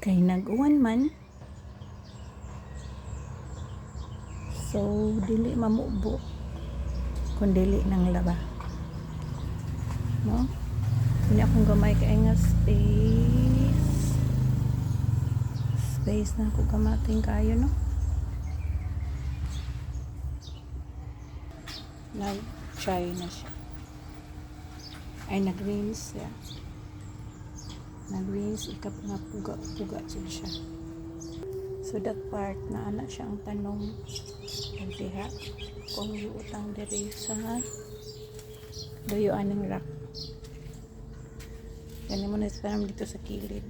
Kay nag-uwan man, so dili mamubo kung dili nang laba, no? Hindi akong gamay kay nga space na ako gamating kayo, no? Nag-try na siya, ay nag-rinse siya, nag-rinse ikap nga puga siya. So that part na ana siya ang tanong diha kung utang diri sa duyuan ng rock. Kani mo na tanong dito sa kilid.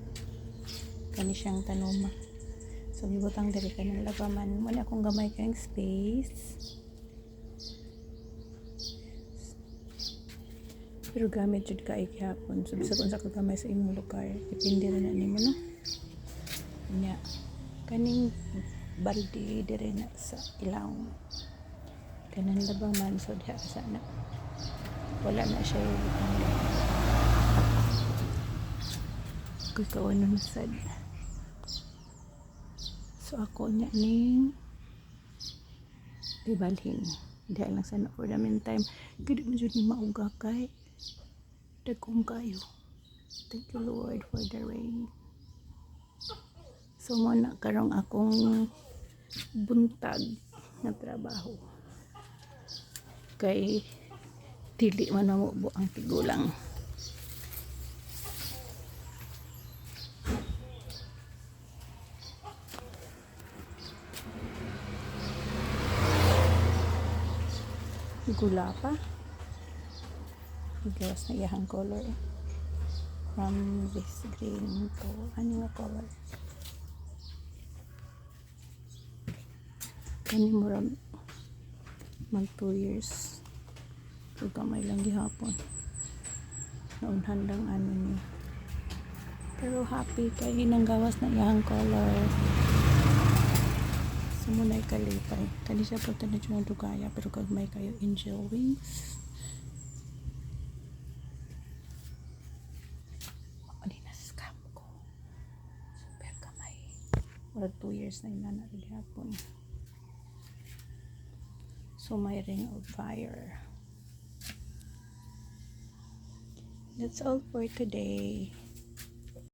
Kani siyang tanoma. So gibutang diri kanang labaman. Muna akong gamay kayong space. Pero gamit jud ka ighapon. So bisag unsa ka gamay sa imong lugar, depende ra na nimo, no? Nya kaning baldi dire na sa ilaw kanang labaman, so diha sana wala na siya kakawan na sad. So ako nya ning ibalhin diha lang sana for the meantime. Gid mo jud ni mauga kay dagkong kayo. Thank you Lord for the rain. So muna karong akong buntag na trabaho kay dili man mamubo ang tigulang. Gula pa igawas na iyahang color from this green to ano nga color kani mura mag 2 years so kamay lang gihapon naunhan lang ano niya, pero happy kay hinanggawas na iyahang color. So muna'y kalipay kani siya punta na dyan ng dugaya pero kagmay kayo angel wings. Ano na scam ko super kamay mura 2 years na inana rin hapon. So my ring of fire. That's all for today.